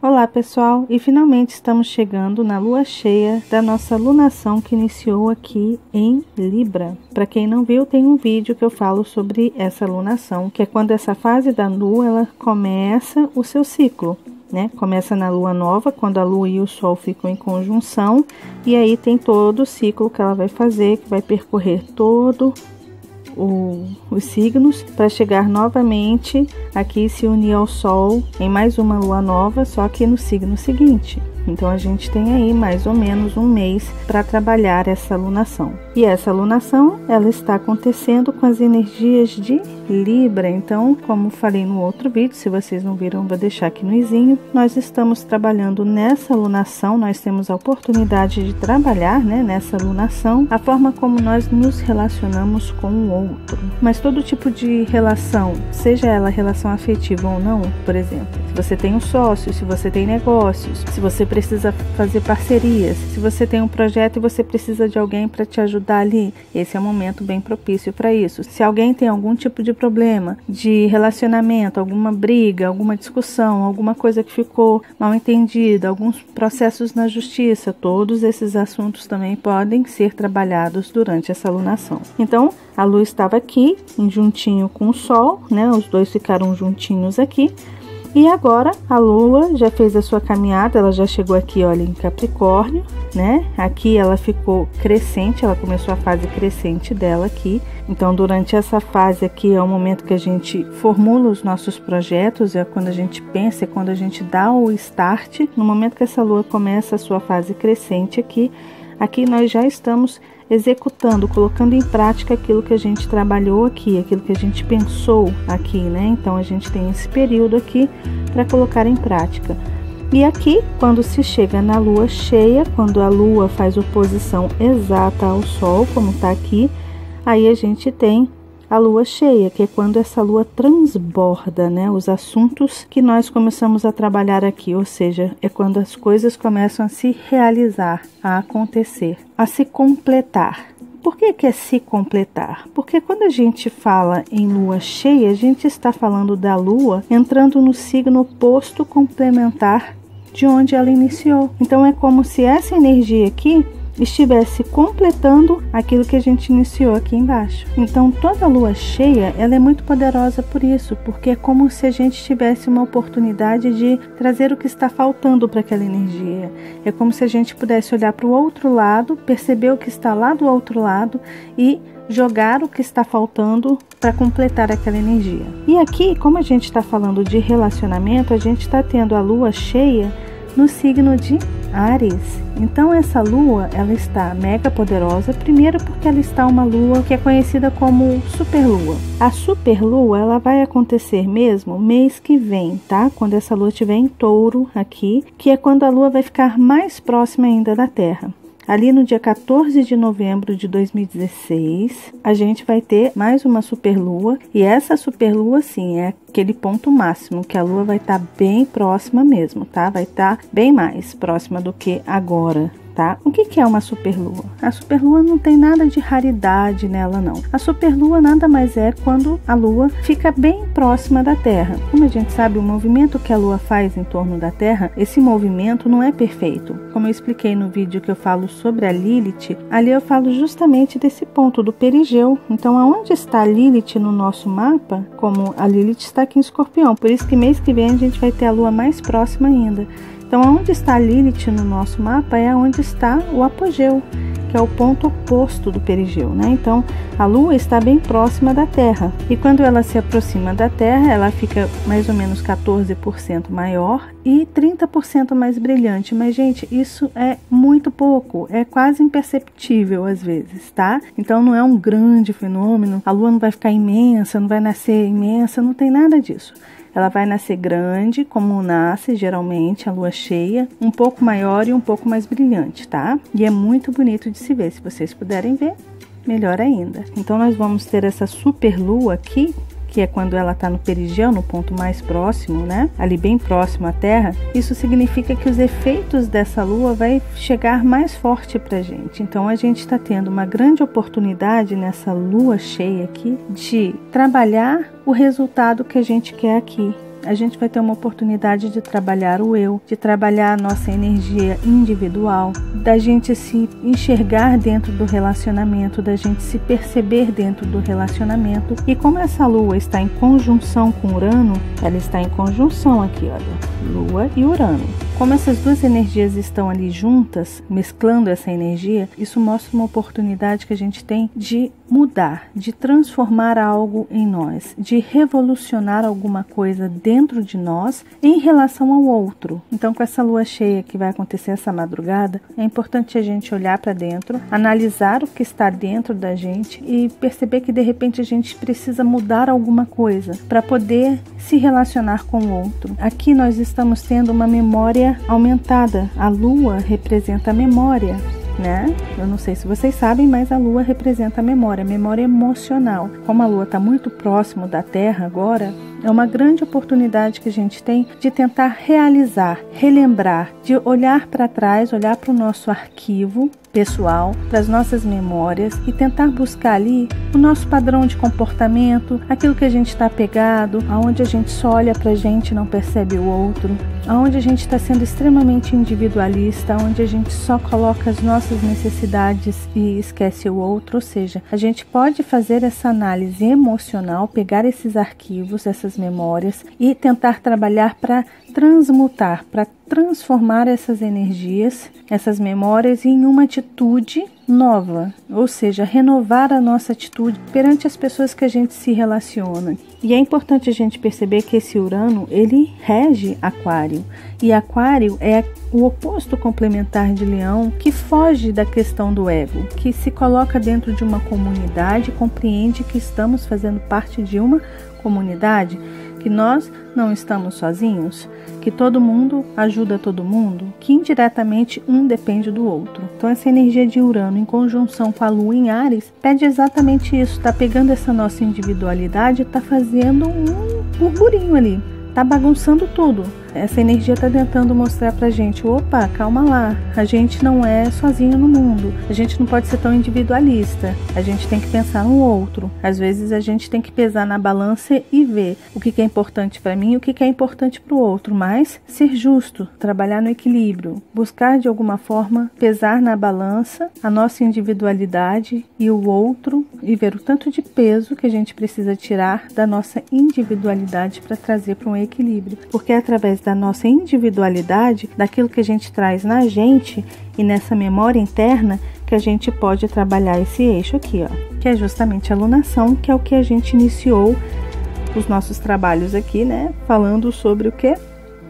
Olá pessoal, e finalmente estamos chegando na lua cheia da nossa lunação que iniciou aqui em Libra. Para quem não viu, tem um vídeo que eu falo sobre essa lunação, que é quando essa fase da lua ela começa o seu ciclo, né? Começa na lua nova, quando a lua e o sol ficam em conjunção, e aí tem todo o ciclo que ela vai fazer, que vai percorrer todo os signos para chegar novamente aqui e se unir ao sol em mais uma lua nova, só que no signo seguinte. Então a gente tem aí mais ou menos um mês para trabalhar essa lunação. E essa lunação, ela está acontecendo com as energias de Libra. Então, como falei no outro vídeo, se vocês não viram, vou deixar aqui no izinho. Nós estamos trabalhando nessa lunação, nós temos a oportunidade de trabalhar, né, nessa lunação, a forma como nós nos relacionamos com o outro. Mas todo tipo de relação, seja ela relação afetiva ou não, por exemplo, se você tem um sócio, se você tem negócios, se você precisa fazer parcerias, se você tem um projeto e você precisa de alguém para te ajudar ali, esse é um momento bem propício para isso. Se alguém tem algum tipo de problema de relacionamento, alguma briga, alguma discussão, alguma coisa que ficou mal entendida, alguns processos na justiça, todos esses assuntos também podem ser trabalhados durante essa lunação. Então, a lua estava aqui, juntinho com o sol, né? Os dois ficaram juntinhos aqui. E agora a lua já fez a sua caminhada, ela já chegou aqui, olha, em Capricórnio, né? Aqui ela ficou crescente, ela começou a fase crescente dela aqui. Então, durante essa fase aqui é o momento que a gente formula os nossos projetos, é quando a gente pensa, é quando a gente dá o start. No momento que essa lua começa a sua fase crescente aqui nós já estamos executando, colocando em prática aquilo que a gente trabalhou aqui, aquilo que a gente pensou aqui, né? Então a gente tem esse período aqui para colocar em prática. E aqui, quando se chega na lua cheia, quando a lua faz oposição exata ao sol, como está aqui, aí a gente tem a lua cheia, que é quando essa lua transborda, né, os assuntos que nós começamos a trabalhar aqui, ou seja, é quando as coisas começam a se realizar, a acontecer, a se completar. Por que é se completar? Porque quando a gente fala em lua cheia, a gente está falando da lua entrando no signo oposto complementar de onde ela iniciou. Então é como se essa energia aqui estivesse completando aquilo que a gente iniciou aqui embaixo. Então toda lua cheia, ela é muito poderosa por isso, porque é como se a gente tivesse uma oportunidade de trazer o que está faltando para aquela energia. É como se a gente pudesse olhar para o outro lado, perceber o que está lá do outro lado e jogar o que está faltando para completar aquela energia. E aqui, como a gente está falando de relacionamento, a gente está tendo a lua cheia no signo de Áries. Então essa lua, ela está mega poderosa, primeiro porque ela está uma lua que é conhecida como superlua. A superlua, ela vai acontecer mesmo mês que vem, tá? Quando essa lua estiver em Touro aqui, que é quando a lua vai ficar mais próxima ainda da Terra. Ali no dia 14 de novembro de 2016, a gente vai ter mais uma superlua. E essa superlua, sim, é aquele ponto máximo, que a lua vai estar bem próxima mesmo, tá? Vai estar bem mais próxima do que agora, tá? O que é uma superlua? A superlua não tem nada de raridade nela, não. A superlua nada mais é quando a lua fica bem próxima da Terra. Como a gente sabe, o movimento que a lua faz em torno da Terra, esse movimento não é perfeito. Como eu expliquei no vídeo que eu falo sobre a Lilith, ali eu falo justamente desse ponto do perigeu. Então, aonde está a Lilith no nosso mapa? Como a Lilith está aqui em Escorpião, por isso que mês que vem a gente vai ter a lua mais próxima ainda. Então, onde está a Lilith no nosso mapa é onde está o apogeu, que é o ponto oposto do perigeu, né? Então, a Lua está bem próxima da Terra. E quando ela se aproxima da Terra, ela fica mais ou menos 14% maior e 30% mais brilhante. Mas, gente, isso é muito pouco, é quase imperceptível às vezes, tá? Então, não é um grande fenômeno, a Lua não vai ficar imensa, não vai nascer imensa, não tem nada disso. Ela vai nascer grande, como nasce geralmente a lua cheia, um pouco maior e um pouco mais brilhante, tá? E é muito bonito de se ver, se vocês puderem ver, melhor ainda. Então nós vamos ter essa super lua aqui, que é quando ela está no perigeu, no ponto mais próximo, né? Ali bem próximo à Terra. Isso significa que os efeitos dessa lua vai chegar mais forte pra gente. Então a gente está tendo uma grande oportunidade nessa lua cheia aqui de trabalhar o resultado que a gente quer aqui. a gente vai ter uma oportunidade de trabalhar o eu, de trabalhar a nossa energia individual, da gente se enxergar dentro do relacionamento, da gente se perceber dentro do relacionamento. E como essa lua está em conjunção com Urano, ela está em conjunção aqui, olha, Lua e Urano. Como essas duas energias estão ali juntas, mesclando essa energia, isso mostra uma oportunidade que a gente tem de mudar, de transformar algo em nós, de revolucionar alguma coisa dentro de nós em relação ao outro. Então, com essa lua cheia que vai acontecer essa madrugada, é importante a gente olhar para dentro, analisar o que está dentro da gente e perceber que de repente a gente precisa mudar alguma coisa para poder se relacionar com o outro. Aqui nós estamos tendo uma memória aumentada. A lua representa a memória, né? Eu não sei se vocês sabem, mas a lua representa a memória emocional. Como a lua está muito próximo da Terra agora, é uma grande oportunidade que a gente tem de tentar realizar, relembrar, de olhar para trás, olhar para o nosso arquivo pessoal, para as nossas memórias e tentar buscar ali o nosso padrão de comportamento, aquilo que a gente está apegado, aonde a gente só olha para a gente e não percebe o outro, aonde a gente está sendo extremamente individualista, onde a gente só coloca as nossas necessidades e esquece o outro. Ou seja, a gente pode fazer essa análise emocional, pegar esses arquivos, essas memórias e tentar trabalhar para transmutar, para transformar essas energias, essas memórias em uma atitude nova, ou seja, renovar a nossa atitude perante as pessoas que a gente se relaciona. E é importante a gente perceber que esse Urano, ele rege Aquário, e Aquário é o oposto complementar de Leão, que foge da questão do ego, que se coloca dentro de uma comunidade, compreende que estamos fazendo parte de uma comunidade, que nós não estamos sozinhos, que todo mundo ajuda todo mundo, que indiretamente um depende do outro. Então essa energia de Urano em conjunção com a Lua em Áries pede exatamente isso, está pegando essa nossa individualidade e está fazendo um burburinho ali, está bagunçando tudo. Essa energia está tentando mostrar pra gente, opa, calma lá, a gente não é sozinho no mundo, a gente não pode ser tão individualista, a gente tem que pensar no outro. Às vezes a gente tem que pesar na balança e ver o que é importante para mim e o que é importante para o outro, mas ser justo, trabalhar no equilíbrio, buscar de alguma forma pesar na balança a nossa individualidade e o outro e ver o tanto de peso que a gente precisa tirar da nossa individualidade para trazer para um equilíbrio, porque é através da nossa individualidade, daquilo que a gente traz na gente e nessa memória interna, que a gente pode trabalhar esse eixo aqui, ó, que é justamente a alunação, que é o que a gente iniciou os nossos trabalhos aqui, né, falando sobre o quê?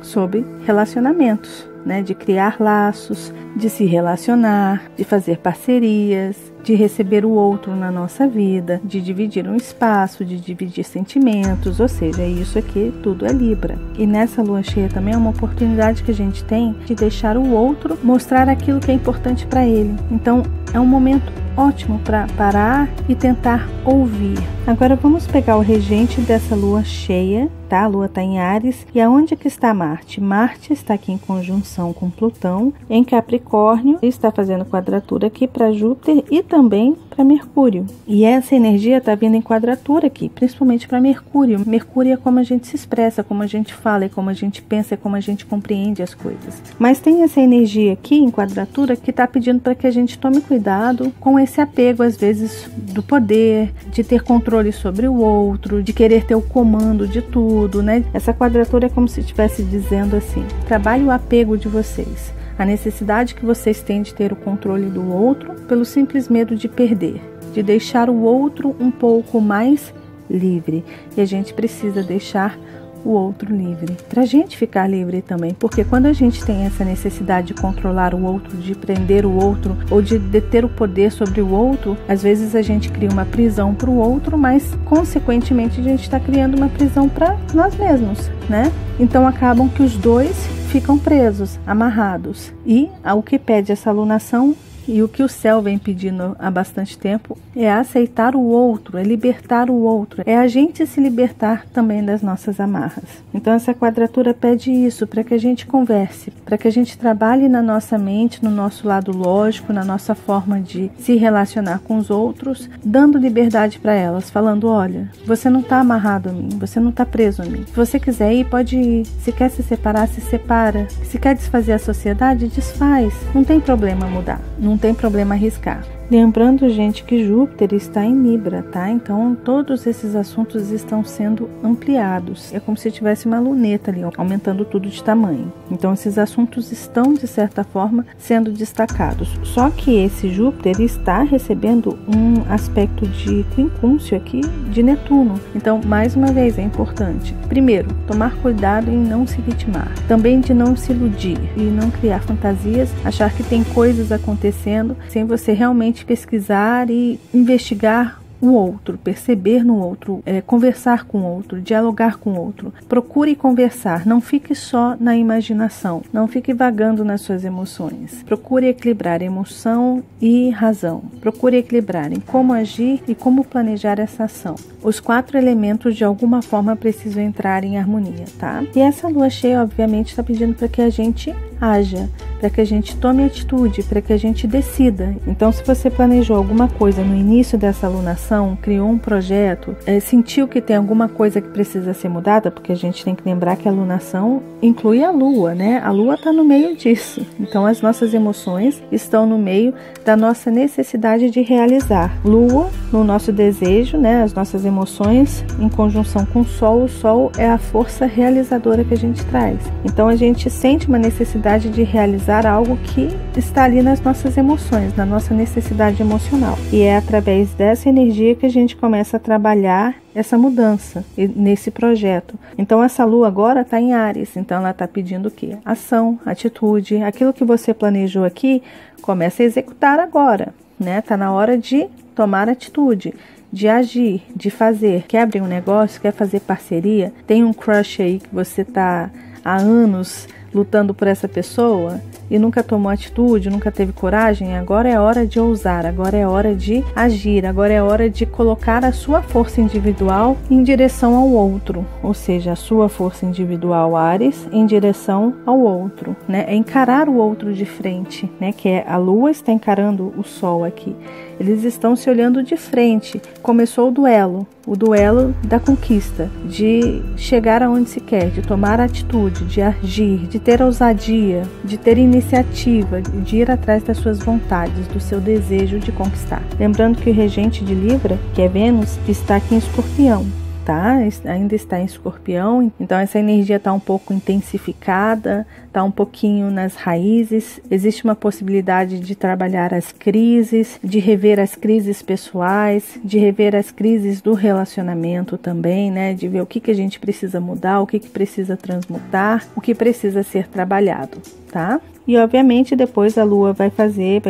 Sobre relacionamentos, né, de criar laços, de se relacionar, de fazer parcerias, de receber o outro na nossa vida, de dividir um espaço, de dividir sentimentos, ou seja, isso aqui tudo é Libra. E nessa lua cheia também é uma oportunidade que a gente tem de deixar o outro mostrar aquilo que é importante para ele. Então é um momento ótimo para parar e tentar ouvir. Agora vamos pegar o regente dessa lua cheia, tá? A lua está em Áries. E aonde que está Marte? Marte está aqui em conjunção com Plutão, em Capricórnio, e está fazendo quadratura aqui para Júpiter e também para Mercúrio. E essa energia está vindo em quadratura aqui, principalmente para Mercúrio. Mercúrio é como a gente se expressa, como a gente fala, é como a gente pensa, é como a gente compreende as coisas. Mas tem essa energia aqui em quadratura que está pedindo para que a gente tome cuidado com esse apego, às vezes, do poder, de ter controle sobre o outro, de querer ter o comando de tudo, né? Essa quadratura é como se estivesse dizendo assim: trabalhe o apego de vocês, a necessidade que vocês têm de ter o controle do outro pelo simples medo de perder, de deixar o outro um pouco mais livre. E a gente precisa deixar o outro livre, para a gente ficar livre também, porque quando a gente tem essa necessidade de controlar o outro, de prender o outro ou de deter o poder sobre o outro, às vezes a gente cria uma prisão para o outro, mas consequentemente a gente está criando uma prisão para nós mesmos, né? Então acabam que os dois ficam presos, amarrados. E o que pede essa alunação E o que o céu vem pedindo há bastante tempo é aceitar o outro, é libertar o outro, é a gente se libertar também das nossas amarras. Então essa quadratura pede isso, para que a gente converse, para que a gente trabalhe na nossa mente, no nosso lado lógico, na nossa forma de se relacionar com os outros, dando liberdade para elas, falando: olha, você não está amarrado a mim, você não está preso a mim. Se você quiser ir, pode ir. Se quer se separar, se separa. Se quer desfazer a sociedade, desfaz. Não tem problema mudar, não tem problema arriscar. Lembrando, gente, que Júpiter está em Libra, tá? Então, todos esses assuntos estão sendo ampliados. É como se tivesse uma luneta ali, aumentando tudo de tamanho. Então, esses assuntos estão, de certa forma, sendo destacados. Só que esse Júpiter está recebendo um aspecto de quincúncio aqui de Netuno. Então, mais uma vez, é importante. Primeiro, tomar cuidado em não se vitimar. Também de não se iludir e não criar fantasias, achar que tem coisas acontecendo sem você realmente pesquisar e investigar o outro, perceber no outro, conversar com o outro, dialogar com o outro. Procure conversar, não fique só na imaginação, não fique vagando nas suas emoções. Procure equilibrar emoção e razão. Procure equilibrar em como agir e como planejar essa ação. Os 4 elementos de alguma forma precisam entrar em harmonia, tá? E essa lua cheia, obviamente, está pedindo para que a gente haja, para que a gente tome atitude, para que a gente decida. Então, se você planejou alguma coisa no início dessa alunação, criou um projeto, sentiu que tem alguma coisa que precisa ser mudada, porque a gente tem que lembrar que a alunação inclui a lua, né? A lua está no meio disso. Então, as nossas emoções estão no meio da nossa necessidade de realizar. Lua, no nosso desejo, né? As nossas emoções em conjunção com o Sol é a força realizadora que a gente traz. Então, a gente sente uma necessidade de realizar algo que está ali nas nossas emoções, na nossa necessidade emocional. E é através dessa energia que a gente começa a trabalhar essa mudança nesse projeto. Então essa lua agora está em Áries, então ela está pedindo o quê? Ação, atitude, aquilo que você planejou aqui, começa a executar agora, né? Está na hora de tomar atitude, de agir, de fazer. Quer abrir um negócio, quer fazer parceria, tem um crush aí que você está há anos lutando por essa pessoa e nunca tomou atitude, nunca teve coragem, agora é hora de ousar, agora é hora de agir, agora é hora de colocar a sua força individual em direção ao outro, ou seja, a sua força individual, Áries, em direção ao outro, né? É encarar o outro de frente, né? Que é a lua está encarando o sol aqui. Eles estão se olhando de frente. Começou o duelo da conquista, de chegar aonde se quer, de tomar atitude, de agir, de ter ousadia, de ter iniciativa, de ir atrás das suas vontades, do seu desejo de conquistar. Lembrando que o regente de Libra, que é Vênus, está aqui em Escorpião. Tá? Ainda está em Escorpião, então essa energia está um pouco intensificada, está um pouquinho nas raízes. Existe uma possibilidade de trabalhar as crises, de rever as crises pessoais, de rever as crises do relacionamento também, né? De ver o que a gente precisa mudar, o que precisa transmutar, o que precisa ser trabalhado, tá? E obviamente depois a Lua vai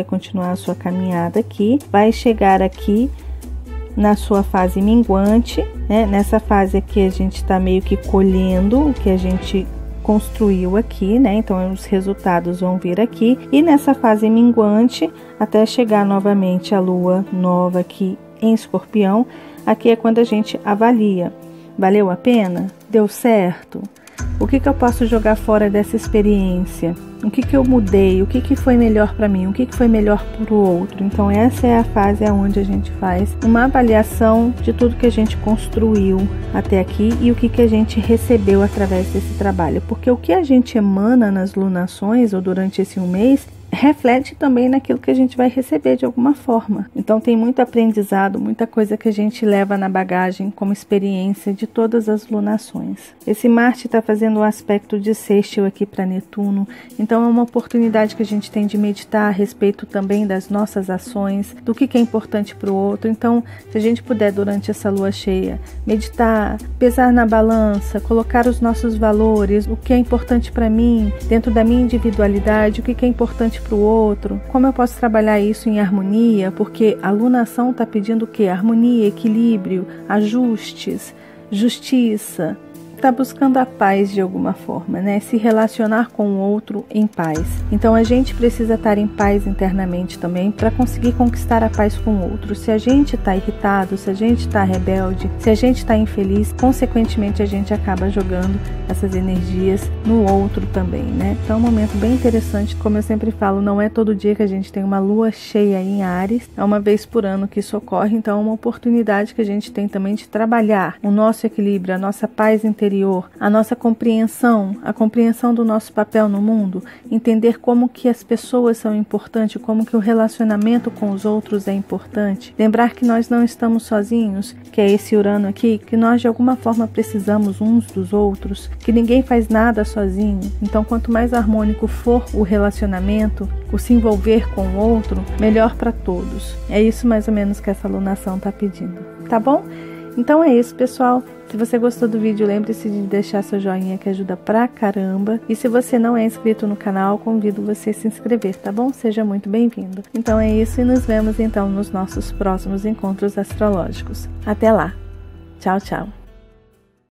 continuar a sua caminhada aqui, vai chegar aqui na sua fase minguante, né? Nessa fase aqui a gente está meio que colhendo o que a gente construiu aqui, né? Então os resultados vão vir aqui, e nessa fase minguante até chegar novamente a lua nova aqui em Escorpião, aqui é quando a gente avalia, valeu a pena? Deu certo? O que eu posso jogar fora dessa experiência? O que eu mudei? O que foi melhor para mim? O que foi melhor para o outro? Então essa é a fase onde a gente faz uma avaliação de tudo que a gente construiu até aqui e o que a gente recebeu através desse trabalho. Porque o que a gente emana nas lunações ou durante esse um mês reflete também naquilo que a gente vai receber de alguma forma. Então tem muito aprendizado, muita coisa que a gente leva na bagagem como experiência de todas as lunações. Esse Marte está fazendo um aspecto de sextil aqui para Netuno, então é uma oportunidade que a gente tem de meditar a respeito também das nossas ações, do que é importante para o outro. Então, se a gente puder durante essa lua cheia meditar, pesar na balança, colocar os nossos valores, o que é importante para mim, dentro da minha individualidade, o que é importante para o outro, como eu posso trabalhar isso em harmonia, porque a lunação está pedindo o quê? Harmonia, equilíbrio, ajustes, justiça, está buscando a paz de alguma forma, né? Se relacionar com o outro em paz. Então a gente precisa estar em paz internamente também para conseguir conquistar a paz com o outro. Se a gente está irritado, se a gente está rebelde, se a gente está infeliz, consequentemente a gente acaba jogando essas energias no outro também, né? Então é um momento bem interessante, como eu sempre falo, não é todo dia que a gente tem uma lua cheia em Áries, é uma vez por ano que isso ocorre, então é uma oportunidade que a gente tem também de trabalhar o nosso equilíbrio, a nossa paz interior, a nossa compreensão, a compreensão do nosso papel no mundo, entender como que as pessoas são importantes, como que o relacionamento com os outros é importante, lembrar que nós não estamos sozinhos, que é esse Urano aqui, que nós de alguma forma precisamos uns dos outros, que ninguém faz nada sozinho. Então quanto mais harmônico for o relacionamento, o se envolver com o outro, melhor para todos. É isso mais ou menos que essa alunação está pedindo, tá bom? Então é isso, pessoal. Se você gostou do vídeo, lembre-se de deixar seu joinha, que ajuda pra caramba. E se você não é inscrito no canal, convido você a se inscrever, tá bom? Seja muito bem-vindo. Então é isso e nos vemos então nos nossos próximos encontros astrológicos. Até lá. Tchau, tchau.